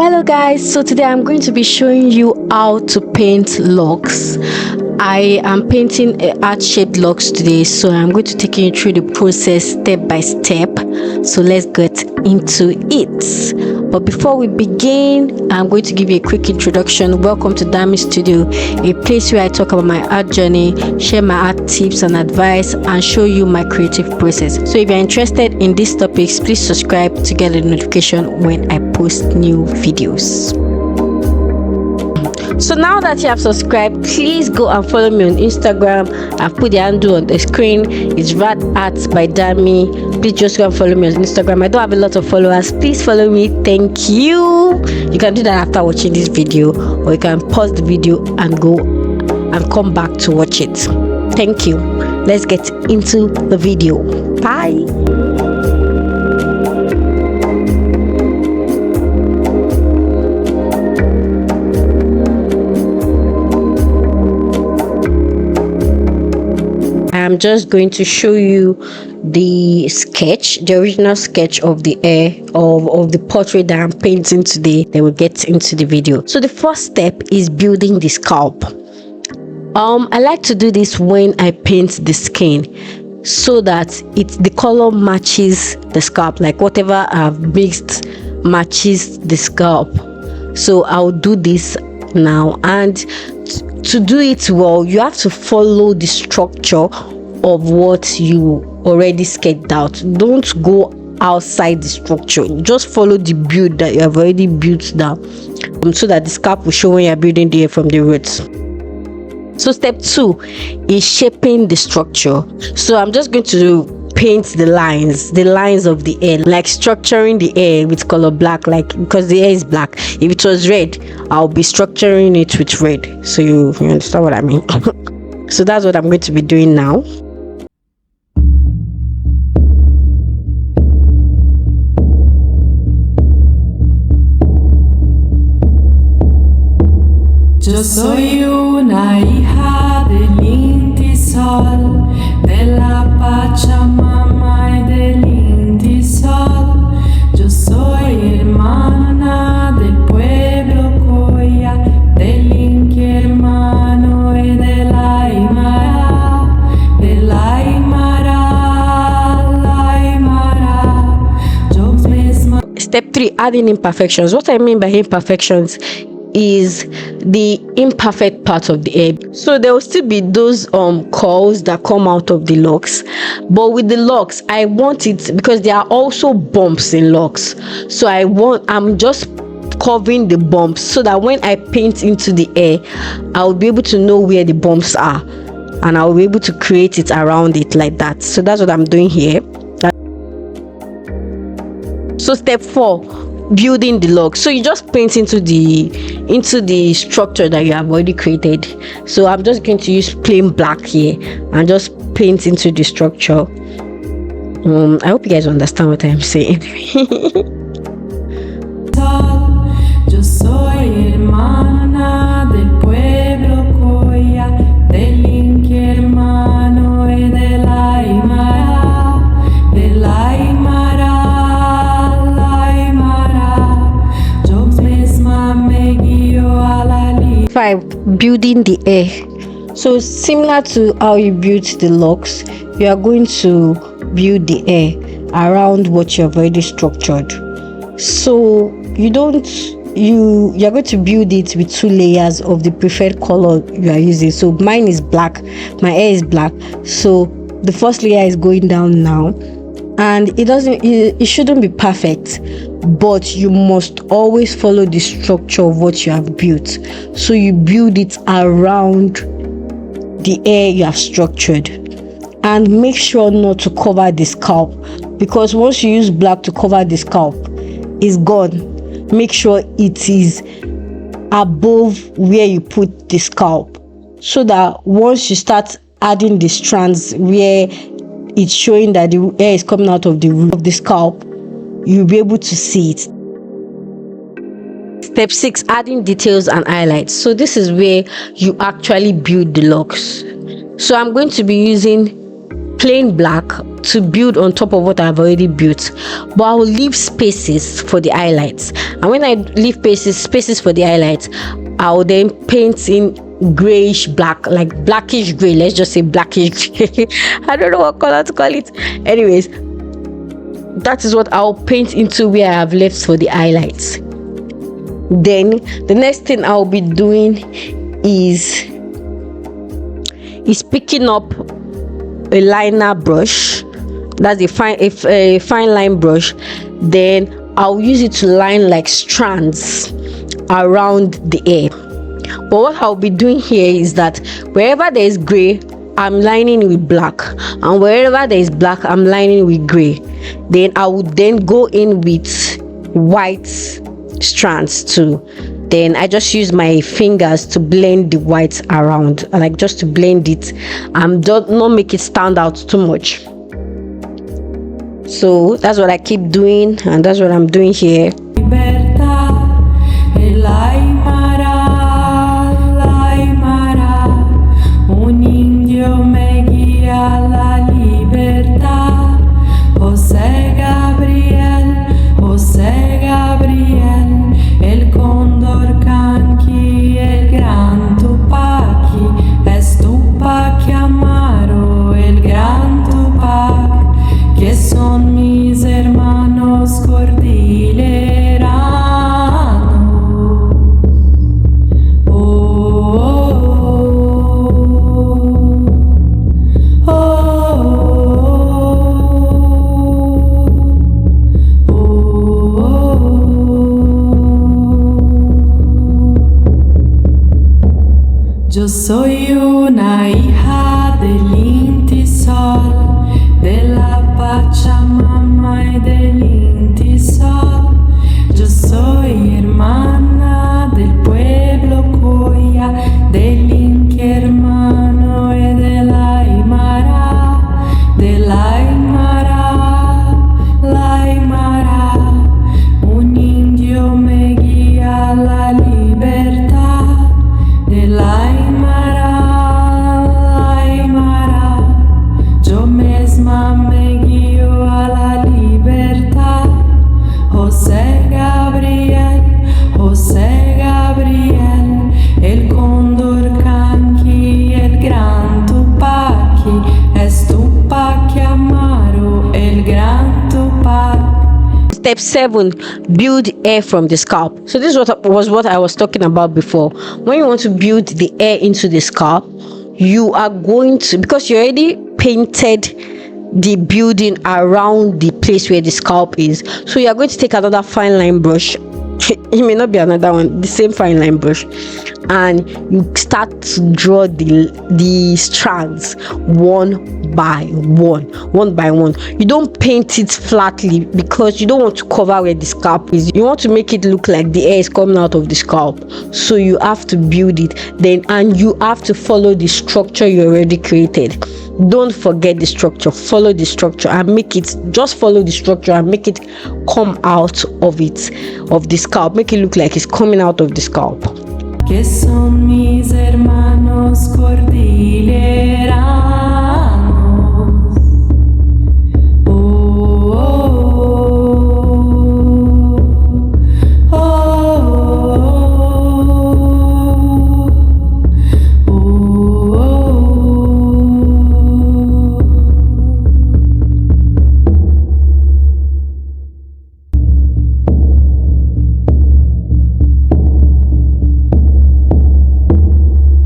Hello guys, so today I'm going to be showing you how to paint locks. I am painting a heart-shaped locks today, so I'm going to take you through the process step by step. So let's get into it. But before we begin, I'm going to give you a quick introduction. Welcome to Dami Studio, a place where I talk about my art journey, share my art tips and advice, and show you my creative process. So if you're interested in these topics, please subscribe to get a notification when I post new videos. So now that you have subscribed, please go and follow me on Instagram. I've put the handle on the screen. It's Rad Art by Dami. Please just go and follow me on Instagram. I don't have a lot of followers. Please follow me. Thank you. You can do that after watching this video, or you can pause the video and go and come back to watch it. Thank you. Let's get into the video. Bye. I'm just going to show you the original sketch of the of the portrait that I'm painting today. Then we'll get into the video. So the first step is building the scalp. I like to do this when I paint the skin, so that the color matches the scalp, like whatever I've mixed matches the scalp. So I'll do this now, and to do it well, you have to follow the structure of what you already sketched out. Don't go outside the structure, just follow the build that you have already built down, so that the scalp will show when you're building the hair from the roots. So step 2 is shaping the structure. So I'm just going to paint the lines of the hair, like structuring the hair with color black, like because the hair is black. If it was red, I'll be structuring it with red. So you understand what I mean. So that's what I'm going to be doing now. Yo soy una hija del Inti Sol, de la Pachamama y del Inti Sol. Yo soy hermana del pueblo Coya, del Inti hermano y de la Aymara, de la Aymara. Yo misma. Step 3, adding imperfections. What I mean by imperfections is the imperfect part of the hair. So there will still be those curls that come out of the locks, but with the locks I want it, because there are also bumps in locks, so I'm just covering the bumps, so that when I paint into the hair, I'll be able to know where the bumps are, and I'll be able to create it around it like that. So that's what I'm doing here. So step 4, building the locks. So you just paint into the structure that you have already created. So I'm just going to use plain black here and just paint into the structure. I hope you guys understand what I'm saying. Yo soy hermana del pueblo Coya, del Inti hermano y de la Aymara, de la Aymara. Building the hair. So similar to how you built the locks, you are going to build the hair around what you have already structured. So you're going to build it with 2 layers of the preferred color you are using. So mine is black, my hair is black, so the first layer is going down now, and it shouldn't be perfect, but you must always follow the structure of what you have built. So you build it around the hair you have structured, and make sure not to cover the scalp, because once you use black to cover the scalp, it's gone. Make sure it is above where you put the scalp, so that once you start adding the strands where it's showing that the hair is coming out of the root of the scalp, you'll be able to see it. Step 6, adding details and highlights. So this is where you actually build the locks. So I'm going to be using plain black to build on top of what I've already built, but I will leave spaces for the highlights. And when I leave spaces for the highlights, I will then paint in grayish black, like blackish gray. Let's just say blackish gray. I don't know what color to call it. Anyways, that is what I'll paint into where I have left for the highlights. Then the next thing I'll be doing is picking up a liner brush. That's a fine line brush. Then I'll use it to line like strands around the hair. But what I'll be doing here is that wherever there is gray, I'm lining with black, and wherever there is black, I'm lining with gray. Then I would then go in with white strands too. Then I just use my fingers to blend the whites around, like just to blend it and not make it stand out too much. So that's what I keep doing, and that's what I'm doing here. Yo soy una hija del Inti Sol, de la Pachamama y del Inti Sol. Yo soy hermana del pueblo Coya, del Inti hermano y de la Aymara, de la Aymara, la Aymara. Un indio me guía a la libertad, de la Step 7, build hair from the scalp. So this was what I was talking about before. When you want to build the hair into the scalp, you are going to, because you already painted the building around the place where the scalp is, so you are going to take another fine line brush. It may not be another one, the same fine line brush, and you start to draw the strands one by one. You don't paint it flatly because you don't want to cover where the scalp is. You want to make it look like the hair is coming out of the scalp, so you have to build it then, and you have to follow the structure you already created. Don't forget the structure, follow the structure and make it, just follow the structure and make it come out of the scalp. Make it look like it's coming out of the scalp. Que son mis hermanos cordilleranos.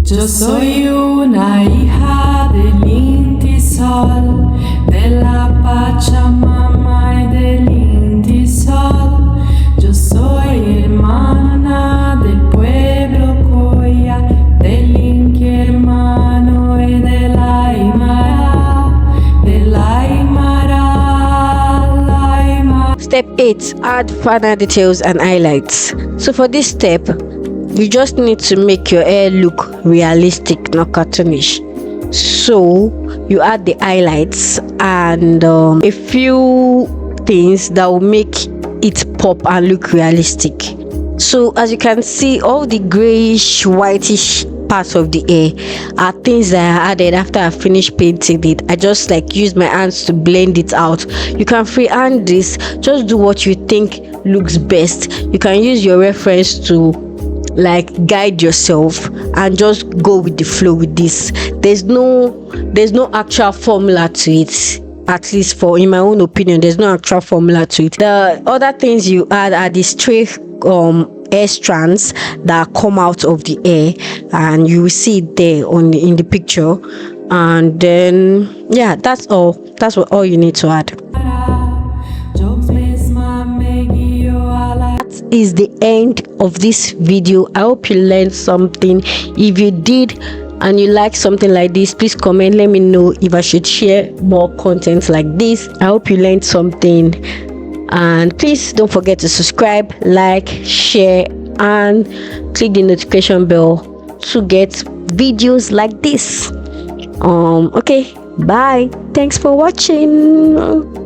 Yo soy una hija del Inti Sol, de la Pachamama y del Inti Sol. Yo soy hermana del pueblo Coya, del Inti hermano y de la Aymara, de la Aymara, la Aymara. Step 8, add finer details and highlights. So for this step, you just need to make your hair look realistic, not cartoonish. So you add the highlights and a few things that will make it pop and look realistic. So as you can see, all the grayish whitish parts of the hair are things that I added after I finished painting it. I just like use my hands to blend it out. You can freehand this, just do what you think looks best. You can use your reference to like guide yourself and just go with the flow with this. There's no actual formula to it. At least for in my own opinion, there's no actual formula to it. The other things you add are the stray hair strands that come out of the hair, and you will see it there in the picture. And then yeah, that's all you need to add. That is the end of this video. I hope you learned something. If you did and you like something like this, please comment, let me know if I should share more content like this. I hope you learned something, and please don't forget to subscribe, like, share, and click the notification bell to get videos like this. Okay, bye, thanks for watching.